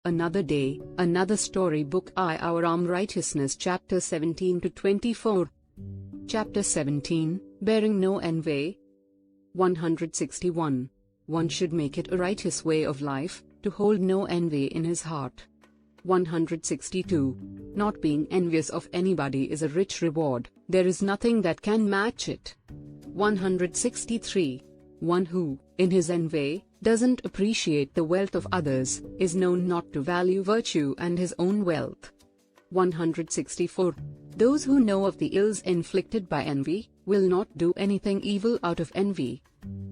Another Day, Another Story Book I Aram Righteousness Chapter 17 to 24. Chapter 17, Bearing No Envy. 161. One should make it a righteous way of life, to hold no envy in his heart. 162. Not being envious of anybody is a rich reward, there is nothing that can match it. 163. One who, in his envy, doesn't appreciate the wealth of others, is known not to value virtue and his own wealth. 164. Those who know of the ills inflicted by envy, will not do anything evil out of envy.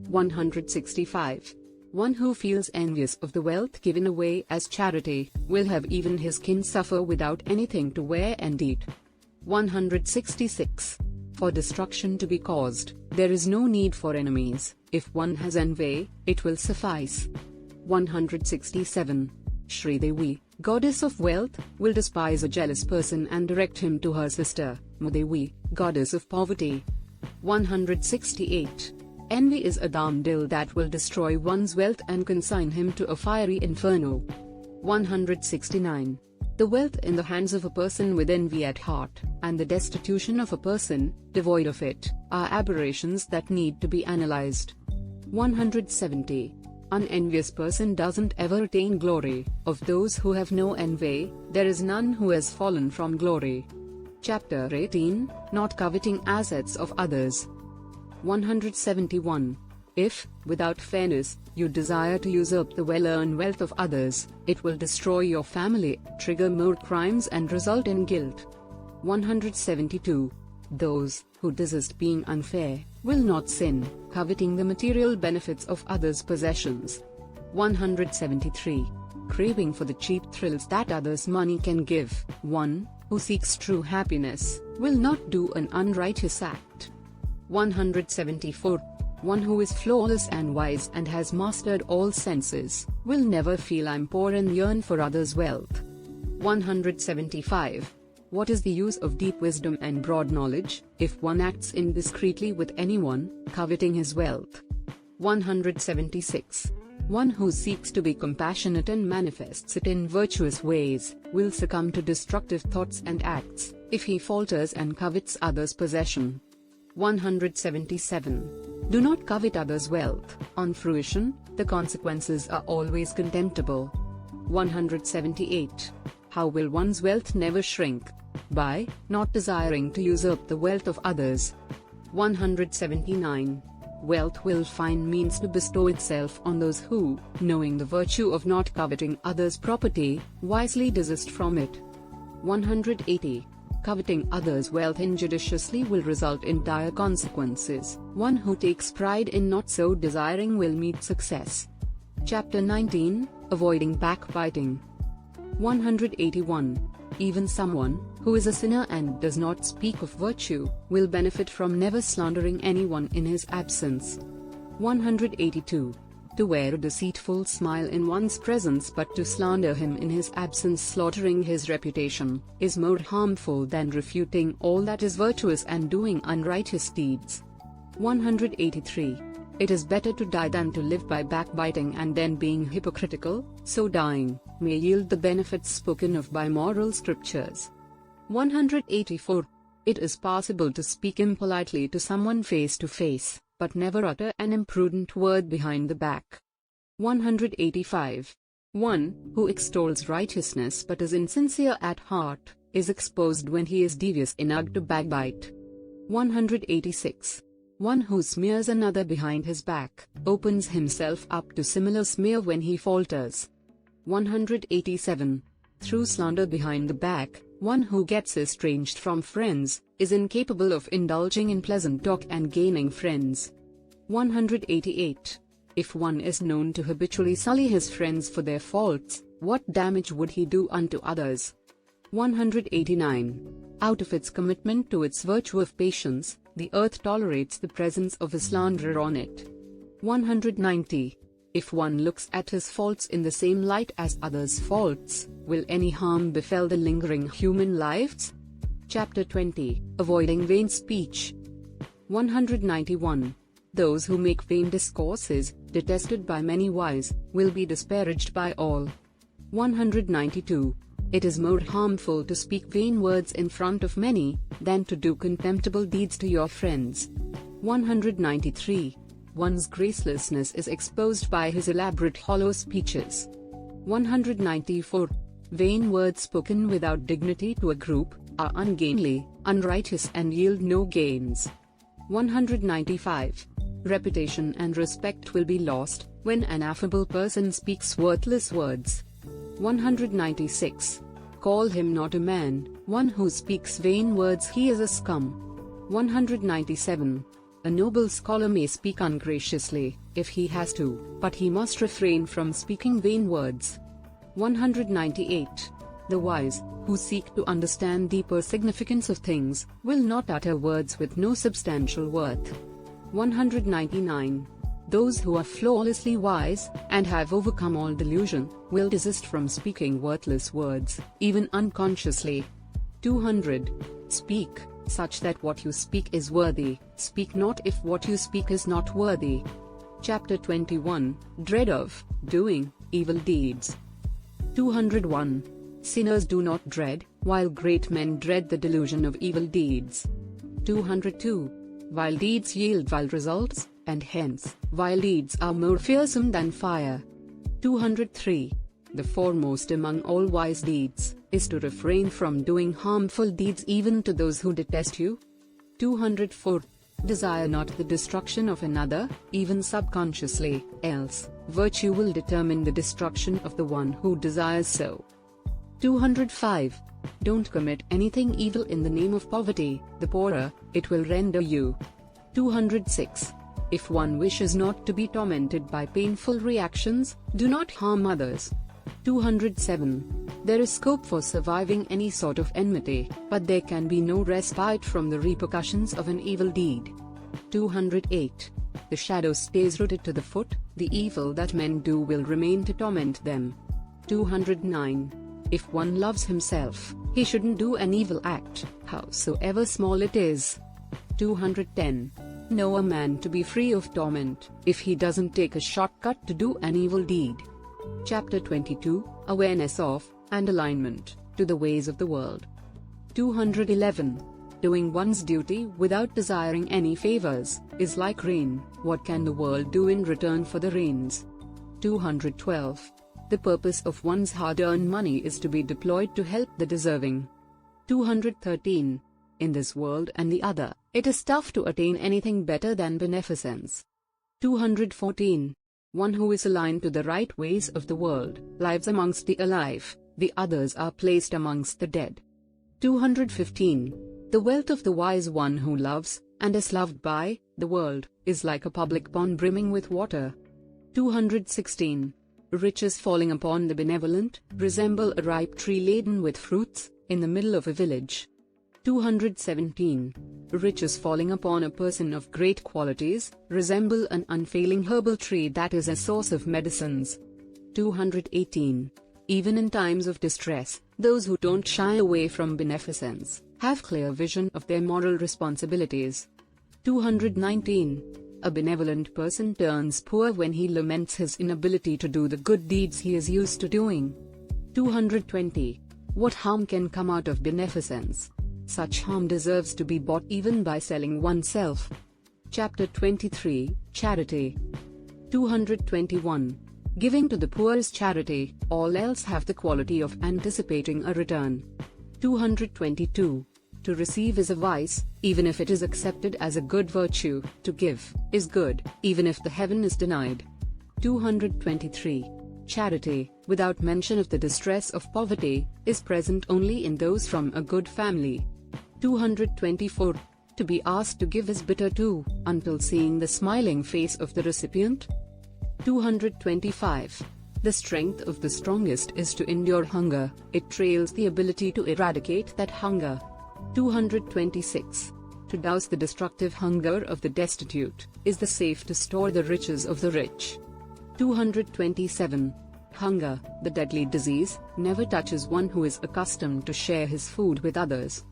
165. One who feels envious of the wealth given away as charity, will have even his kin suffer without anything to wear and eat. 166. For destruction to be caused, there is no need for enemies. If one has envy, it will suffice. 167. Shri Devi, goddess of wealth, will despise a jealous person and direct him to her sister, Mudevi, goddess of poverty. 168. Envy is a damdil that will destroy one's wealth and consign him to a fiery inferno. 169. The wealth in the hands of a person with envy at heart, and the destitution of a person, devoid of it, are aberrations that need to be analyzed. 170. An envious person doesn't ever attain glory. Of those who have no envy, there is none who has fallen from glory. Chapter 18, Not Coveting Assets of Others. 171. If, without fairness, you desire to usurp the well-earned wealth of others, it will destroy your family, trigger more crimes and result in guilt. 172. Those who desist being unfair, will not sin, coveting the material benefits of others' possessions. 173. Craving for the cheap thrills that others' money can give, one who seeks true happiness, will not do an unrighteous act. 174. One who is flawless and wise and has mastered all senses, will never feel I'm poor and yearn for others' wealth. 175. What is the use of deep wisdom and broad knowledge, if one acts indiscreetly with anyone, coveting his wealth? 176. One who seeks to be compassionate and manifests it in virtuous ways, will succumb to destructive thoughts and acts, if he falters and covets others' possession. 177. Do not covet others' wealth. On fruition, the consequences are always contemptible. 178. How will one's wealth never shrink? By not desiring to usurp the wealth of others. 179. Wealth will find means to bestow itself on those who, knowing the virtue of not coveting others' property, wisely desist from it. 180. Coveting others' wealth injudiciously will result in dire consequences. One who takes pride in not so desiring will meet success. Chapter 19, Avoiding Backbiting. 181. Even someone who is a sinner and does not speak of virtue, will benefit from never slandering anyone in his absence. 182. To wear a deceitful smile in one's presence but to slander him in his absence, slaughtering his reputation, is more harmful than refuting all that is virtuous and doing unrighteous deeds. 183. It is better to die than to live by backbiting and then being hypocritical, so dying may yield the benefits spoken of by moral scriptures. 184. It is possible to speak impolitely to someone face to face, but never utter an imprudent word behind the back. 185. One who extols righteousness but is insincere at heart, is exposed when he is devious enough to backbite. 186. One who smears another behind his back, opens himself up to similar smear when he falters. 187. Through slander behind the back, one who gets estranged from friends, is incapable of indulging in pleasant talk and gaining friends. 188. If one is known to habitually sully his friends for their faults, what damage would he do unto others? 189. Out of its commitment to its virtue of patience, the earth tolerates the presence of a slanderer on it. 190. If one looks at his faults in the same light as others' faults, will any harm befall the lingering human lives? Chapter 20, Avoiding Vain Speech. 191. Those who make vain discourses, detested by many wise, will be disparaged by all. 192. It is more harmful to speak vain words in front of many, than to do contemptible deeds to your friends. 193. One's gracelessness is exposed by his elaborate hollow speeches. 194. Vain words spoken without dignity to a group are ungainly, unrighteous and yield no gains. 195. Reputation and respect will be lost when an affable person speaks worthless words. 196. Call him not a man, one who speaks vain words, he is a scum. 197. A noble scholar may speak ungraciously, if he has to, but he must refrain from speaking vain words. 198. The wise, who seek to understand deeper significance of things, will not utter words with no substantial worth. 199. Those who are flawlessly wise, and have overcome all delusion, will desist from speaking worthless words, even unconsciously. 200. Speak, such that what you speak is worthy, speak not if what you speak is not worthy. Chapter 21, Dread of doing evil deeds. 201. Sinners do not dread, while great men dread the delusion of evil deeds. 202. Vile deeds yield vile results, and hence, vile deeds are more fearsome than fire. 203. The foremost among all wise deeds is to refrain from doing harmful deeds even to those who detest you. 204. Desire not the destruction of another, even subconsciously, else, virtue will determine the destruction of the one who desires so. 205. Don't commit anything evil in the name of poverty, the poorer it will render you. 206. If one wishes not to be tormented by painful reactions, do not harm others. 207. There is scope for surviving any sort of enmity, but there can be no respite from the repercussions of an evil deed. 208. The shadow stays rooted to the foot, the evil that men do will remain to torment them. 209. If one loves himself, he shouldn't do an evil act, howsoever small it is. 210. Know a man to be free of torment, if he doesn't take a shortcut to do an evil deed. Chapter 22, Awareness of, and Alignment, to the ways of the world. 211. Doing one's duty without desiring any favors, is like rain, what can the world do in return for the rains? 212. The purpose of one's hard-earned money is to be deployed to help the deserving. 213. In this world and the other, it is tough to attain anything better than beneficence. 214. One who is aligned to the right ways of the world, lives amongst the alive, the others are placed amongst the dead. 215. The wealth of the wise one who loves, and is loved by, the world, is like a public pond brimming with water. 216. Riches falling upon the benevolent, resemble a ripe tree laden with fruits, in the middle of a village. 217. Riches falling upon a person of great qualities, resemble an unfailing herbal tree that is a source of medicines. 218. Even in times of distress, those who don't shy away from beneficence, have clear vision of their moral responsibilities. 219. A benevolent person turns poor when he laments his inability to do the good deeds he is used to doing. 220. What harm can come out of beneficence? Such harm deserves to be bought even by selling oneself. Chapter 23, Charity. 221. Giving to the poor is charity, all else have the quality of anticipating a return. 222. To receive is a vice, even if it is accepted as a good virtue. To give is good, even if the heaven is denied. 223. Charity, without mention of the distress of poverty, is present only in those from a good family. 224. To be asked to give is bitter too, until seeing the smiling face of the recipient. 225. The strength of the strongest is to endure hunger, it trails the ability to eradicate that hunger. 226. To douse the destructive hunger of the destitute, is the safe to store the riches of the rich. 227. Hunger, the deadly disease, never touches one who is accustomed to share his food with others.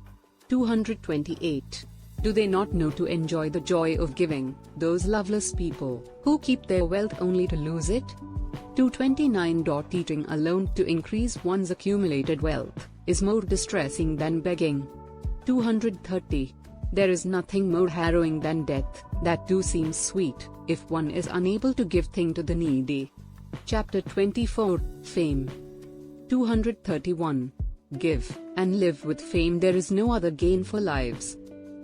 228. Do they not know to enjoy the joy of giving, those loveless people, who keep their wealth only to lose it? 229. Eating alone to increase one's accumulated wealth is more distressing than begging. 230. There is nothing more harrowing than death, that too seems sweet, if one is unable to give thing to the needy. Chapter 24, Fame. 231. Give, and live with fame, there is no other gain for lives.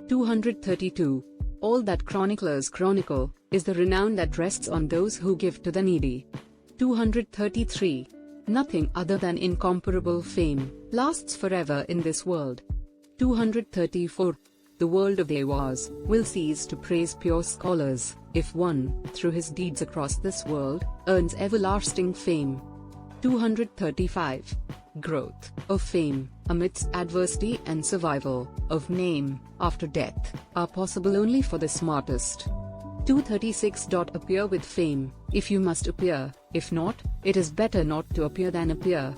232. All that chroniclers chronicle, is the renown that rests on those who give to the needy. 233. Nothing other than incomparable fame lasts forever in this world. 234. The world of Devas will cease to praise pure scholars, if one, through his deeds across this world, earns everlasting fame. 235. Growth of fame, amidst adversity, and survival of name, after death, are possible only for the smartest. 236. Appear with fame, if you must appear, if not, it is better not to appear than appear.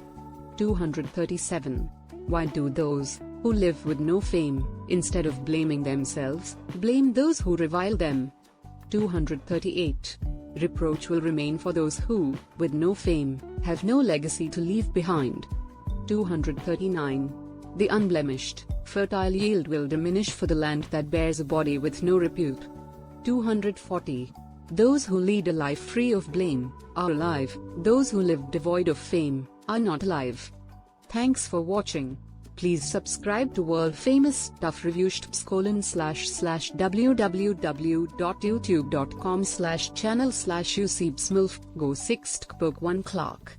237. Why do those who live with no fame, instead of blaming themselves, blame those who revile them? 238. Reproach will remain for those who, with no fame, have no legacy to leave behind. 239. The unblemished, fertile yield will diminish for the land that bears a body with no repute. 240. Those who lead a life free of blame are alive, those who live devoid of fame are not alive. Thanks for watching. Please subscribe to world famous stuff reviews www.youtube.com/channel/usibsmilf go 6 1 Clark.